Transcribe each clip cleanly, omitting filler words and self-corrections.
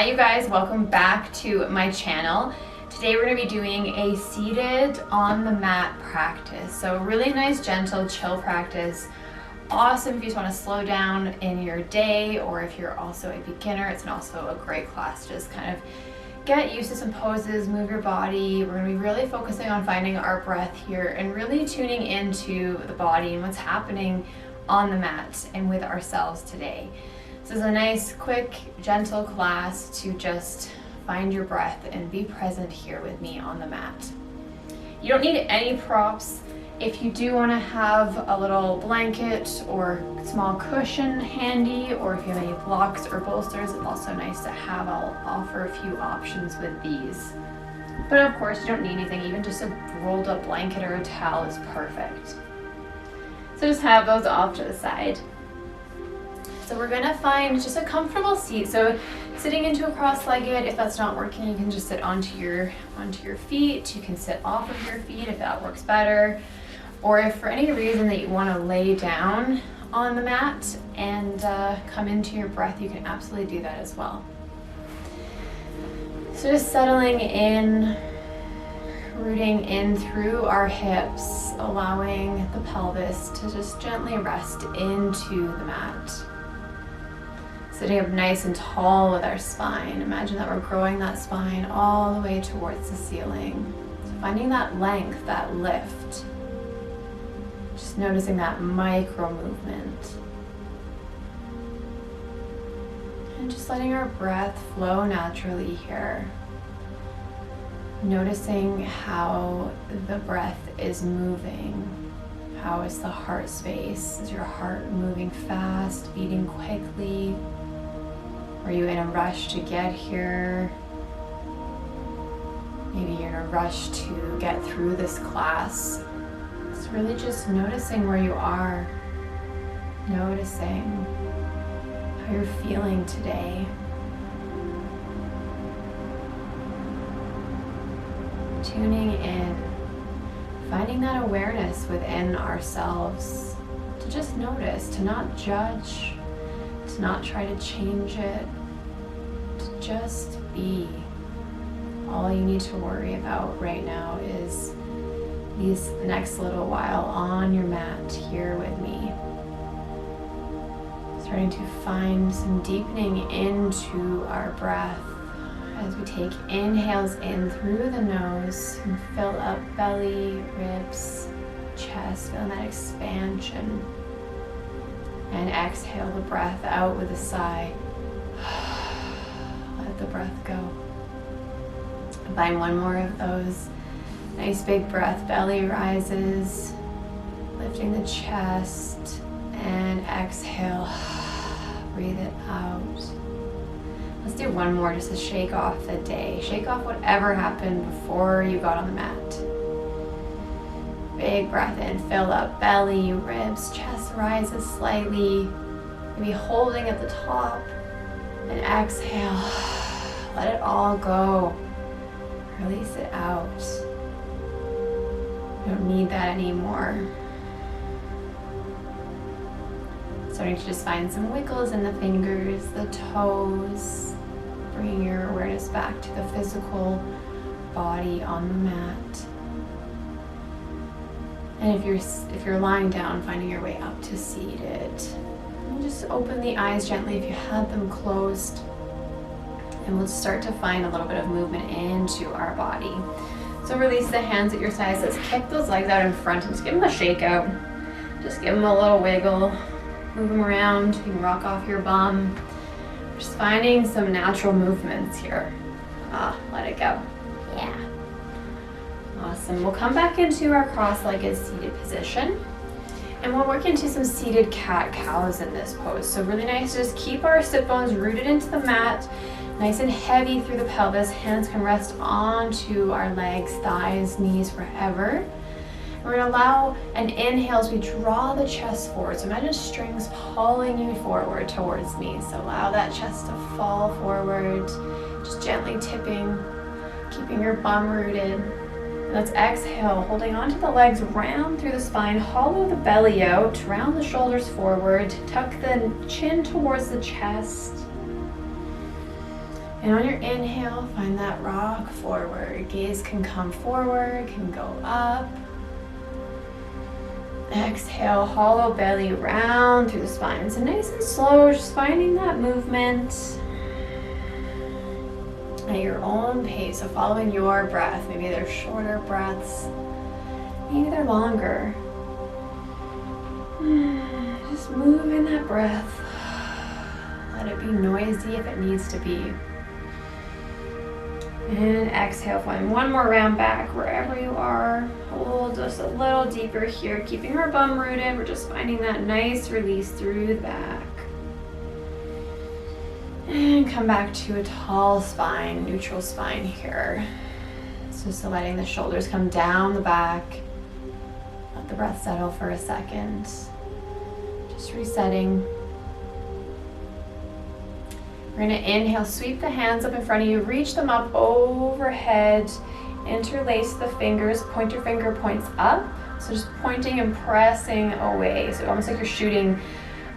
Hi you guys, welcome back to my channel. Today we're going to be doing a seated on the mat practice. So really nice, gentle, chill practice. Awesome if you just want to slow down in your day, or if you're also a beginner, it's also a great class to just kind of get used to some poses, move your body. We're going to be really focusing on finding our breath here and really tuning into the body and what's happening on the mat and with ourselves today. This is a nice, quick, gentle class to just find your breath and be present here with me on the mat. You don't need any props. If you do want to have a little blanket or small cushion handy, or if you have any blocks or bolsters, it's also nice to have. I'll offer a few options with these. But of course, you don't need anything. Even just a rolled up blanket or a towel is perfect. So just have those off to the side. So we're gonna find just a comfortable seat. So sitting into a cross-legged, if that's not working, you can just sit onto your feet. You can sit off of your feet if that works better. Or if for any reason that you wanna lay down on the mat and come into your breath, you can absolutely do that as well. So just settling in, rooting in through our hips, allowing the pelvis to just gently rest into the mat. Sitting up nice and tall with our spine. Imagine that we're growing that spine all the way towards the ceiling. So finding that length, that lift. Just noticing that micro movement. And just letting our breath flow naturally here. Noticing how the breath is moving. How is the heart space? Is your heart moving fast, beating quickly? Are you in a rush to get here? Maybe you're in a rush to get through this class. It's really just noticing where you are, noticing how you're feeling today. Tuning in, finding that awareness within ourselves, to just notice, to not judge, to not try to change it, to just be. All you need to worry about right now is these next little while on your mat here with me. Starting to find some deepening into our breath as we take inhales in through the nose and fill up belly, ribs, chest, feeling that expansion. And exhale the breath out with a sigh. Let the breath go. Find one more of those. Nice big breath, belly rises, lifting the chest, and exhale. Breathe it out. Let's do one more just to shake off the day. Shake off whatever happened before you got on the mat. Big breath in, fill up belly, ribs, chest rises slightly. Maybe holding at the top. And exhale. Let it all go. Release it out. You don't need that anymore. Starting to just find some wiggles in the fingers, the toes. Bringing your awareness back to the physical body on the mat. And if you're lying down, finding your way up to seated. And just open the eyes gently if you had them closed. And we'll start to find a little bit of movement into our body. So release the hands at your sides. Let's kick those legs out in front and just give them a shake out. Just give them a little wiggle. Move them around. You can rock off your bum. Just finding some natural movements here. Let it go. Yeah. Awesome. We'll come back into our cross-legged seated position. And we'll work into some seated cat-cows in this pose. So really nice to just keep our sit bones rooted into the mat. Nice and heavy through the pelvis. Hands can rest onto our legs, thighs, knees, wherever. We're going to allow an inhale as we draw the chest forward. So imagine strings pulling you forward towards me. So allow that chest to fall forward. Just gently tipping, keeping your bum rooted. Let's exhale, holding onto the legs, round through the spine, hollow the belly out, round the shoulders forward, tuck the chin towards the chest. And on your inhale, find that rock forward. Gaze can come forward, can go up. Exhale, hollow belly round through the spine. So nice and slow, just finding that movement at your own pace. So following your breath. Maybe they're shorter breaths, maybe they're longer. Just move in that breath. Let it be noisy if it needs to be. And exhale, find one more round back wherever you are. Hold just a little deeper here, keeping our bum rooted. We're just finding that nice release through the back. And come back to a tall spine, neutral spine here. So letting the shoulders come down the back. Let the breath settle for a second. Just resetting. We're going to inhale, sweep the hands up in front of you, reach them up overhead, interlace the fingers, pointer finger points up. So just pointing and pressing away. So almost like you're shooting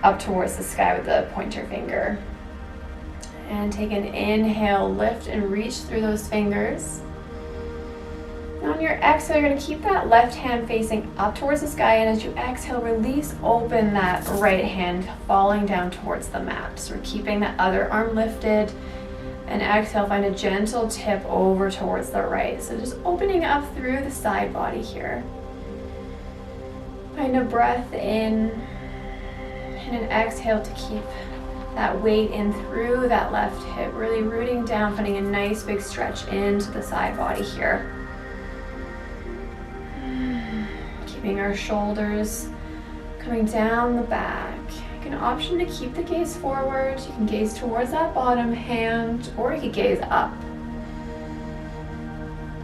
up towards the sky with the pointer finger. And take an inhale, lift and reach through those fingers. On your exhale, you're going to keep that left hand facing up towards the sky, and as you exhale, release, open that right hand, falling down towards the mat. So we're keeping that other arm lifted, and exhale, find a gentle tip over towards the right. So just opening up through the side body here. Find a breath in, and an exhale to keep that weight in through that left hip, really rooting down, finding a nice big stretch into the side body here. Keeping our shoulders coming down the back. You can option to keep the gaze forward. You can gaze towards that bottom hand, or you could gaze up.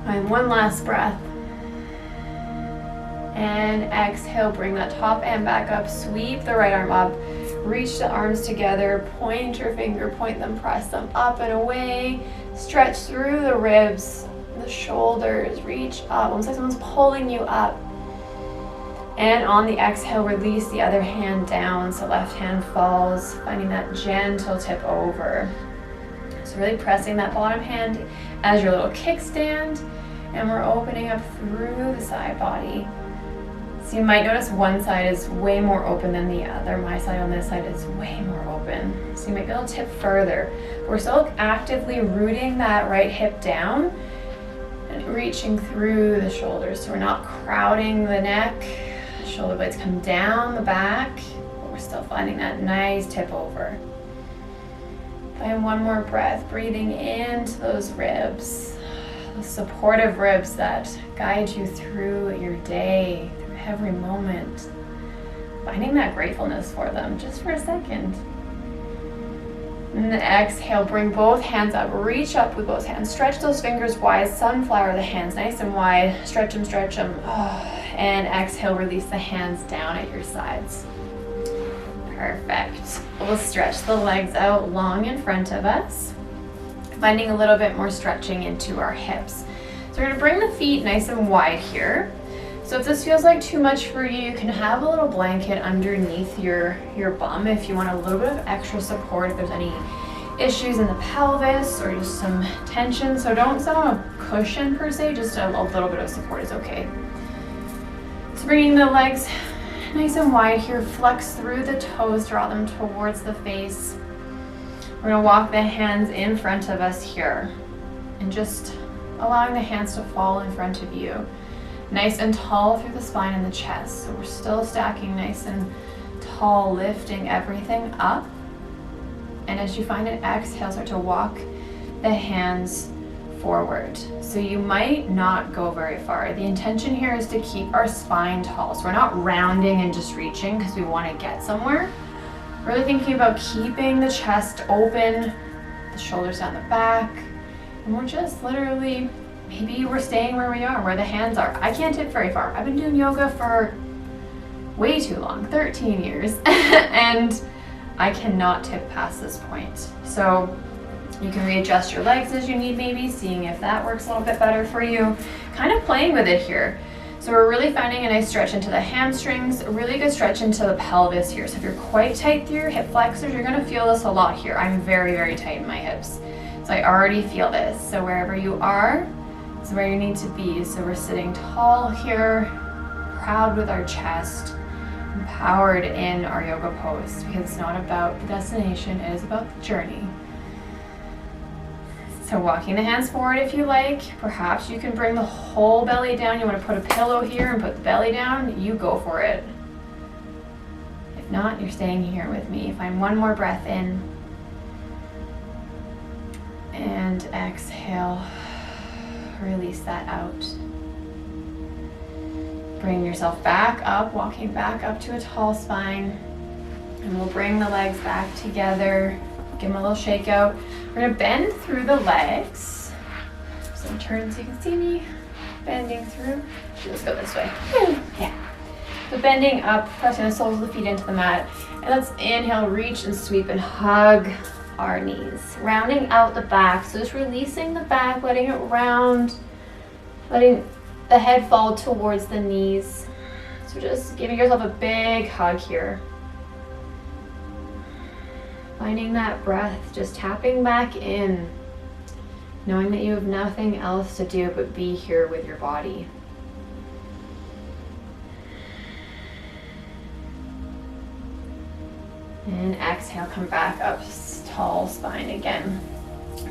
Find one last breath. And exhale, bring that top hand back up, sweep the right arm up, reach the arms together, pointer finger, point them, press them up and away, stretch through the ribs, the shoulders, reach up, almost like someone's pulling you up. And on the exhale, release the other hand down, so left hand falls, finding that gentle tip over. So really pressing that bottom hand as your little kickstand, and we're opening up through the side body. So you might notice one side is way more open than the other. My side on this side is way more open. So you might be able to tip further. We're still actively rooting that right hip down and reaching through the shoulders. So we're not crowding the neck. Shoulder blades come down the back, but we're still finding that nice tip over. Find one more breath, breathing into those ribs, those supportive ribs that guide you through your day, through every moment. Finding that gratefulness for them just for a second. And then exhale, bring both hands up, reach up with both hands, stretch those fingers wide, sunflower the hands nice and wide, stretch them, stretch them. And exhale, release the hands down at your sides. Perfect. We'll stretch the legs out long in front of us, finding a little bit more stretching into our hips. So we're going to bring the feet nice and wide here. So if this feels like too much for you, you can have a little blanket underneath your bum if you want a little bit of extra support, if there's any issues in the pelvis or just some tension. So don't sit on a cushion per se, just a little bit of support is okay. So bringing the legs nice and wide here, flex through the toes, draw them towards the face. We're going to walk the hands in front of us here and just allowing the hands to fall in front of you. Nice and tall through the spine and the chest. So we're still stacking nice and tall, lifting everything up. And as you find an exhale, start to walk the hands forward. So you might not go very far. The intention here is to keep our spine tall. So we're not rounding and just reaching because we want to get somewhere. Really thinking about keeping the chest open, the shoulders down the back, and we're just literally, maybe we're staying where we are, where the hands are. I can't tip very far. I've been doing yoga for way too long, 13 years, and I cannot tip past this point. So you can readjust your legs as you need, maybe seeing if that works a little bit better for you. Kind of playing with it here. So we're really finding a nice stretch into the hamstrings, a really good stretch into the pelvis here. So if you're quite tight through your hip flexors, you're gonna feel this a lot here. I'm very, very tight in my hips. So So I already feel this. So wherever you are is where you need to be. So we're sitting tall here, proud with our chest, empowered in our yoga pose, because it's not about the destination, it is about the journey. So walking the hands forward if you like. Perhaps you can bring the whole belly down. You want to put a pillow here and put the belly down, you go for it. If not, you're staying here with me. Find one more breath in. And exhale. Release that out. Bring yourself back up, walking back up to a tall spine. And we'll bring the legs back together. Give them a little shake out. We're gonna bend through the legs. So turn so you can see me bending through. Let's go this way. Yeah. So bending up, pressing the soles of the feet into the mat. And let's inhale, reach and sweep and hug our knees. Rounding out the back. So just releasing the back, letting it round, letting the head fall towards the knees. So just giving yourself a big hug here. Finding that breath, just tapping back in, knowing that you have nothing else to do but be here with your body. And exhale, come back up, tall spine again.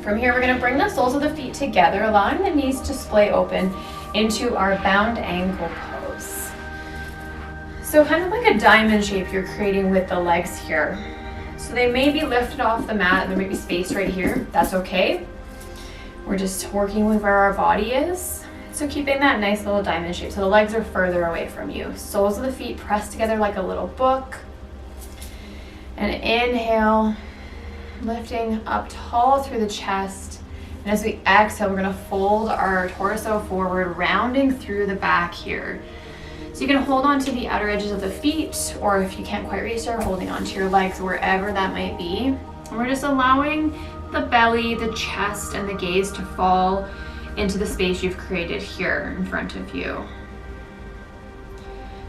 From here, we're gonna bring the soles of the feet together, allowing the knees to splay open into our bound ankle pose. So kind of like a diamond shape you're creating with the legs here. So they may be lifted off the mat, there may be space right here, that's okay. We're just working with where our body is. So keeping that nice little diamond shape, so the legs are further away from you. Soles of the feet pressed together like a little book. And inhale, lifting up tall through the chest. And as we exhale, we're gonna fold our torso forward, rounding through the back here. So you can hold on to the outer edges of the feet, or if you can't quite reach there, holding onto your legs, wherever that might be. And we're just allowing the belly, the chest, and the gaze to fall into the space you've created here in front of you.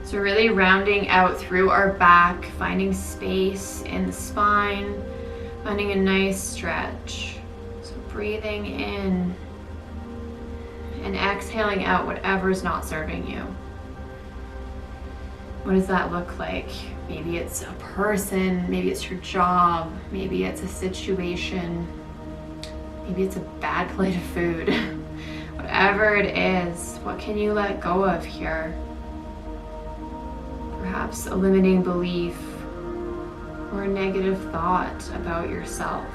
So really rounding out through our back, finding space in the spine, finding a nice stretch. So breathing in and exhaling out whatever's not serving you. What does that look like? Maybe it's a person, maybe it's your job, maybe it's a situation, maybe it's a bad plate of food. Whatever it is, what can you let go of here? Perhaps a limiting belief or a negative thought about yourself.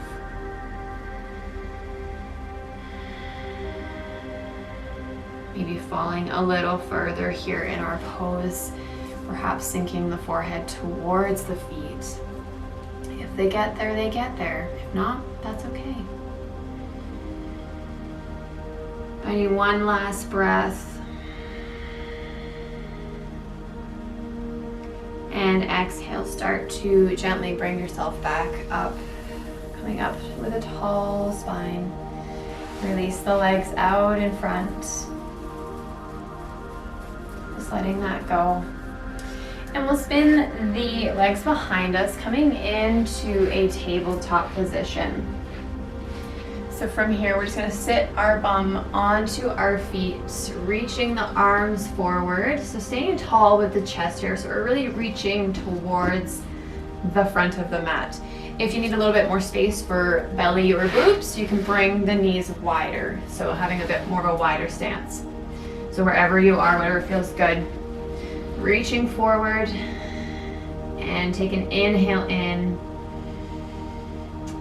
Maybe falling a little further here in our pose. Perhaps sinking the forehead towards the feet. If they get there, they get there. If not, that's okay. Finding one last breath. And exhale, start to gently bring yourself back up. Coming up with a tall spine. Release the legs out in front. Just letting that go. And we'll spin the legs behind us, coming into a tabletop position. So from here, we're just gonna sit our bum onto our feet, reaching the arms forward. So staying tall with the chest here. So we're really reaching towards the front of the mat. If you need a little bit more space for belly or glutes, you can bring the knees wider. So having a bit more of a wider stance. So wherever you are, whatever feels good. Reaching forward and take an inhale in,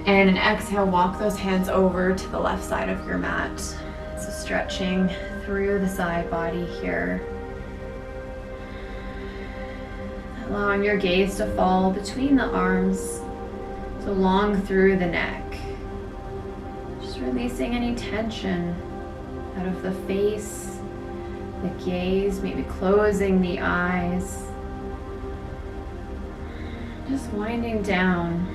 and an exhale, walk those hands over to the left side of your mat. So stretching through the side body here. Allowing your gaze to fall between the arms, so long through the neck. Just releasing any tension out of the face. The gaze, maybe closing the eyes. Just winding down.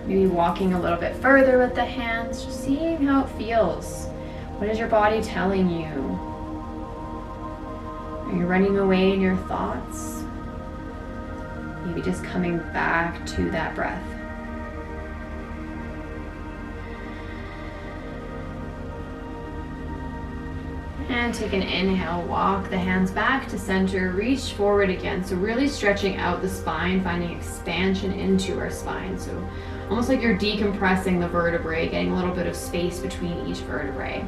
Maybe walking a little bit further with the hands, just seeing how it feels. What is your body telling you? Are you running away in your thoughts? Maybe just coming back to that breath. And take an inhale, walk the hands back to center, reach forward again. So really stretching out the spine, finding expansion into our spine. So almost like you're decompressing the vertebrae, getting a little bit of space between each vertebrae.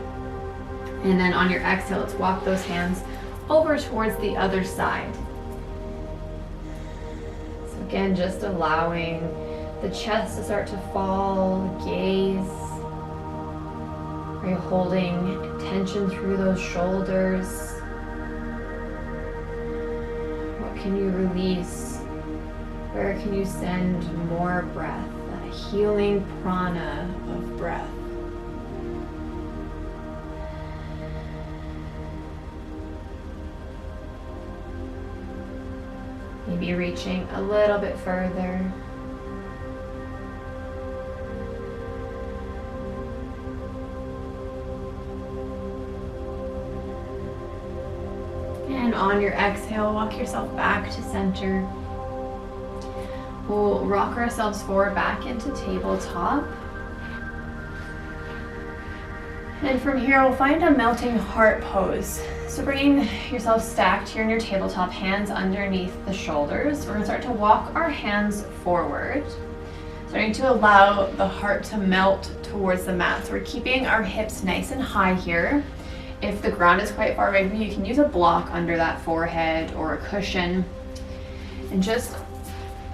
And then on your exhale, let's walk those hands over towards the other side. So again, just allowing the chest to start to fall, gaze. Are you holding tension through those shoulders? What can you release? Where can you send more breath? That healing prana of breath. Maybe reaching a little bit further. And on your exhale, walk yourself back to center. We'll rock ourselves forward back into tabletop. And from here, we'll find a melting heart pose. So bringing yourself stacked here in your tabletop, hands underneath the shoulders. We're gonna start to walk our hands forward, starting to allow the heart to melt towards the mat. So we're keeping our hips nice and high here. If the ground is quite far away from you, you can use a block under that forehead or a cushion. And just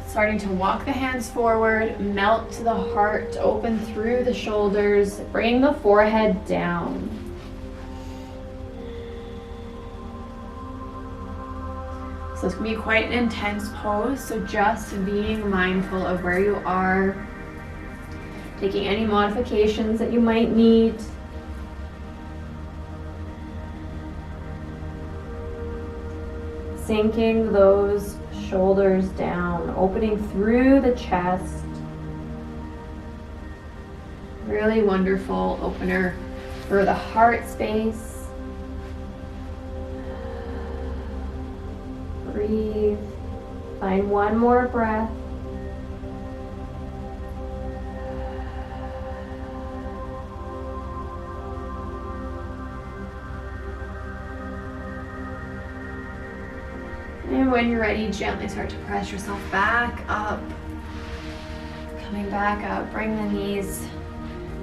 starting to walk the hands forward, melt to the heart, open through the shoulders, bring the forehead down. So this can be quite an intense pose, so just being mindful of where you are, taking any modifications that you might need. Sinking those shoulders down, opening through the chest. Really wonderful opener for the heart space. Breathe. Find one more breath. And when you're ready, gently start to press yourself back up. Coming back up, bring the knees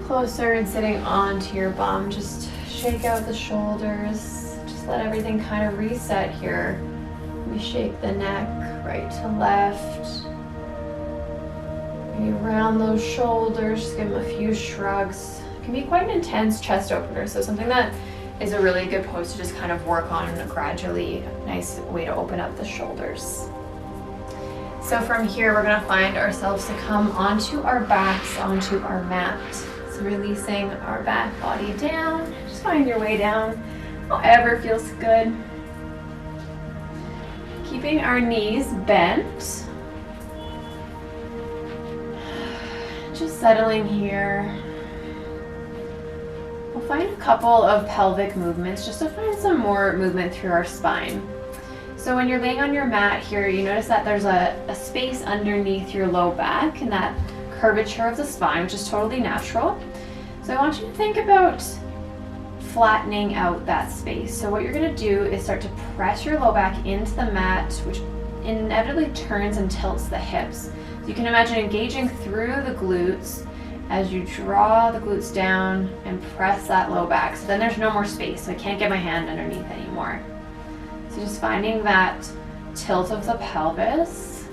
closer and sitting onto your bum. Just shake out the shoulders. Just let everything kind of reset here. We shake the neck right to left. Maybe round those shoulders, just give them a few shrugs. It can be quite an intense chest opener, so something that is a really good pose to just kind of work on gradually. Nice way to open up the shoulders. So from here, we're gonna find ourselves to come onto our backs, onto our mat. So releasing our back body down. Just find your way down, however feels good. Keeping our knees bent. Just settling here. We'll find a couple of pelvic movements just to find some more movement through our spine. So when you're laying on your mat here, you notice that there's a space underneath your low back and that curvature of the spine, which is totally natural. So I want you to think about flattening out that space. So what you're gonna do is start to press your low back into the mat, which inevitably turns and tilts the hips. So you can imagine engaging through the glutes as you draw the glutes down and press that low back. So then there's no more space, so I can't get my hand underneath anymore. So just finding that tilt of the pelvis,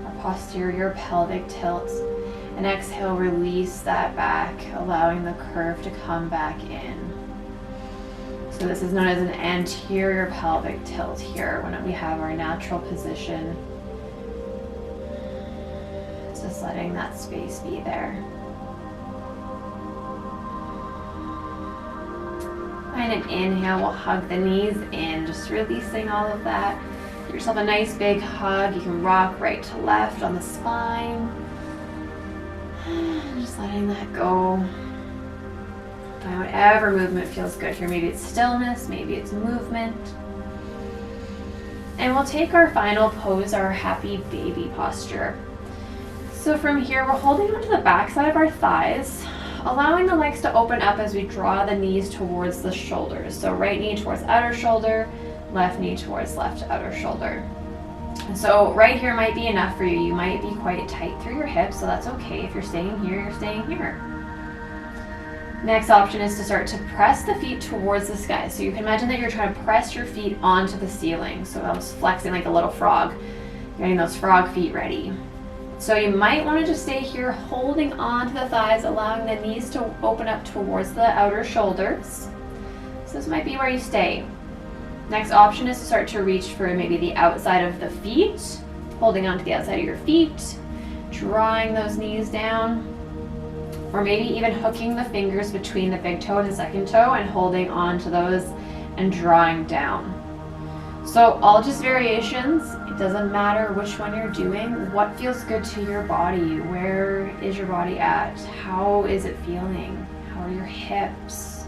our posterior pelvic tilt, and exhale, release that back, allowing the curve to come back in. So this is known as an anterior pelvic tilt here when we have our natural position. Just letting that space be there. And an inhale, we'll hug the knees in, just releasing all of that. Give yourself a nice big hug. You can rock right to left on the spine. Just letting that go. Find whatever movement feels good here. Maybe it's stillness, maybe it's movement. And we'll take our final pose, our happy baby posture. So from here, we're holding onto the back side of our thighs, allowing the legs to open up as we draw the knees towards the shoulders. So right knee towards outer shoulder, left knee towards left outer shoulder. So right here might be enough for you. You might be quite tight through your hips, so that's okay. If you're staying here, you're staying here. Next option is to start to press the feet towards the sky. So you can imagine that you're trying to press your feet onto the ceiling. So almost flexing like a little frog. You're getting those frog feet ready. So you might want to just stay here holding on to the thighs, allowing the knees to open up towards the outer shoulders. So this might be where you stay. Next option is to start to reach for maybe the outside of the feet, holding on to the outside of your feet, drawing those knees down, or maybe even hooking the fingers between the big toe and the second toe and holding on to those and drawing down. So all just variations. It doesn't matter which one you're doing. What feels good to your body? Where is your body at? How is it feeling? How are your hips?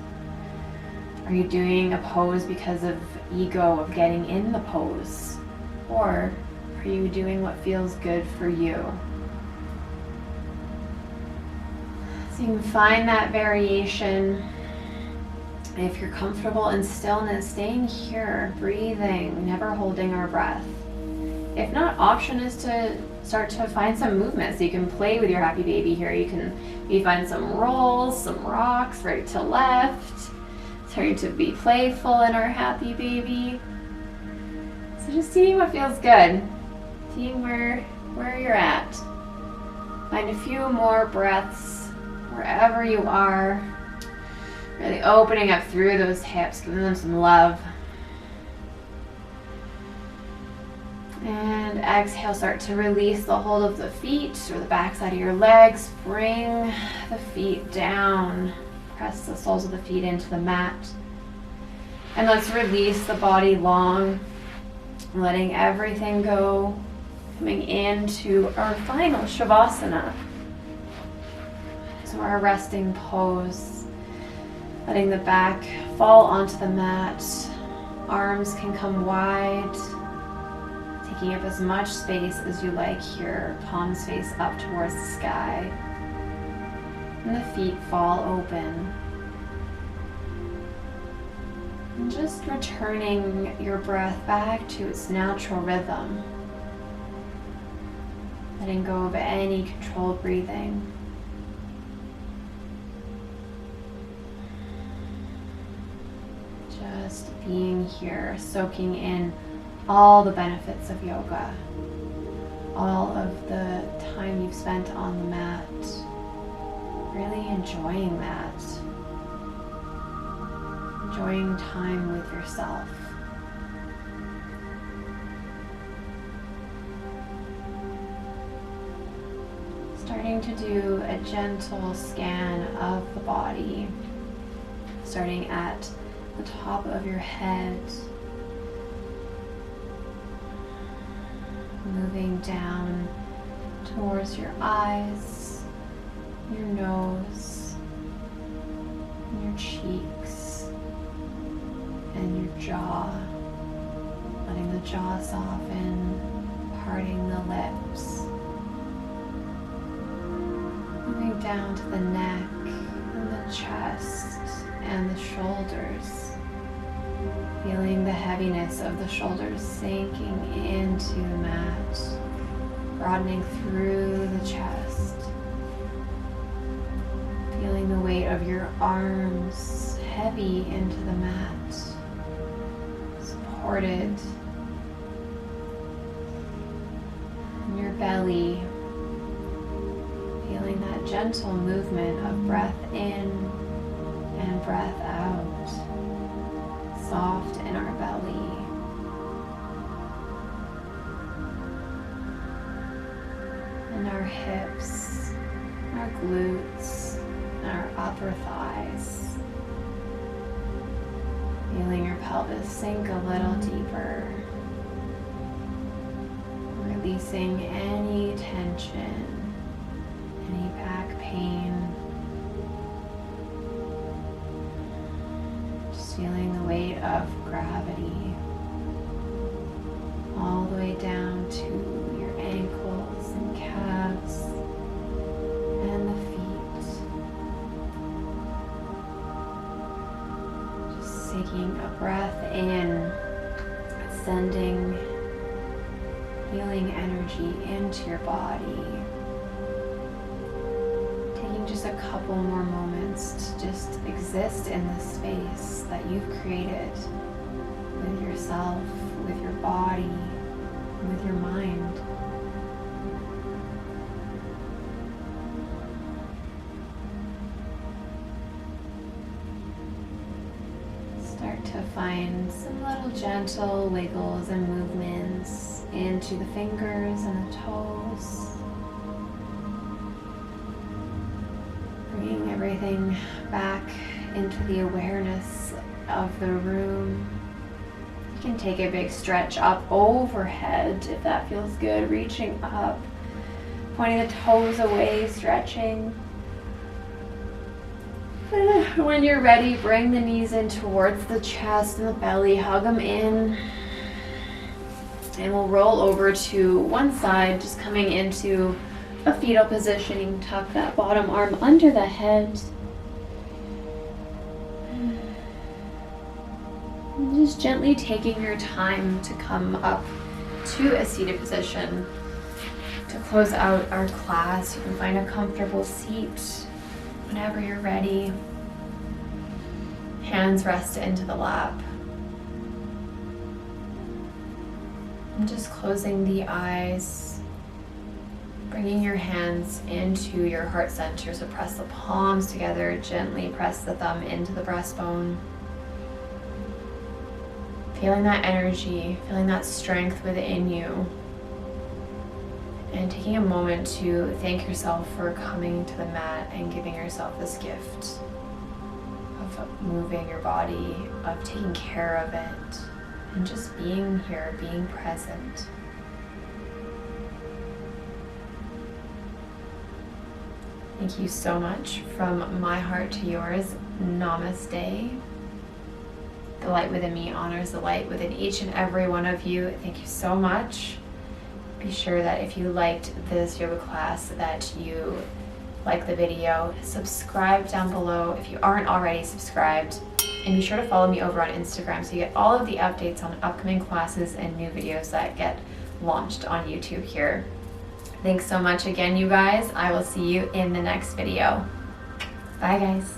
Are you doing a pose because of ego of getting in the pose? Or are you doing what feels good for you? So you can find that variation. If you're comfortable in stillness, staying here, breathing, never holding our breath. If not, option is to start to find some movement. So you can play with your happy baby here. You can maybe find some rolls, some rocks, right to left. Starting to be playful in our happy baby. So just seeing what feels good. Seeing where you're at. Find a few more breaths wherever you are. Really opening up through those hips, giving them some love. And exhale, start to release the hold of the feet or the backside of your legs. Bring the feet down. Press the soles of the feet into the mat. And let's release the body long, letting everything go. Coming into our final Shavasana. So our resting pose. Letting the back fall onto the mat. Arms can come wide. Taking up as much space as you like here. Palms face up towards the sky. And the feet fall open. And just returning your breath back to its natural rhythm. Letting go of any controlled breathing. Just being here, soaking in all the benefits of yoga. All of the time you've spent on the mat. Really enjoying that. Enjoying time with yourself. Starting to do a gentle scan of the body. Starting at the top of your head. Moving down towards your eyes, your nose, and your cheeks, and your jaw. Letting the jaw soften, parting the lips. Moving down to the neck, and the chest, and the shoulders. Feeling the heaviness of the shoulders sinking into the mat, broadening through the chest. Feeling the weight of your arms heavy into the mat, supported. And your belly, feeling that gentle movement of breath in and breath out. Soft in our belly. And our hips, our glutes, and our upper thighs. Feeling your pelvis sink a little deeper. Releasing any tension, any back pain. Feeling the weight of gravity all the way down to your ankles and calves and the feet. sending healing energy into your body. Taking just a couple more moments to just exist in this space that you've created with yourself, with your body, with your mind. Start to find some little gentle wiggles and movements into the fingers and the toes. Bringing everything back into the awareness of the room. You can take a big stretch up overhead if that feels good. Reaching up, pointing the toes away, stretching. When you're ready, bring the knees in towards the chest and the belly. Hug them in. And we'll roll over to one side, just coming into a fetal position. You can tuck that bottom arm under the head. And just gently taking your time to come up to a seated position. To close out our class, you can find a comfortable seat whenever you're ready. Hands rest into the lap. And just closing the eyes. Bringing your hands into your heart center. So press the palms together. Gently press the thumb into the breastbone. Feeling that energy, feeling that strength within you. And taking a moment to thank yourself for coming to the mat and giving yourself this gift of moving your body, of taking care of it, and just being here, being present. Thank you so much from my heart to yours. Namaste. The light within me honors the light within each and every one of you. Thank you so much. Be sure that if you liked this yoga class, that you like the video, subscribe down below if you aren't already subscribed, and be sure to follow me over on Instagram so you get all of the updates on upcoming classes and new videos that get launched on YouTube here. Thanks so much again, you guys. I will see you in the next video. Bye, guys.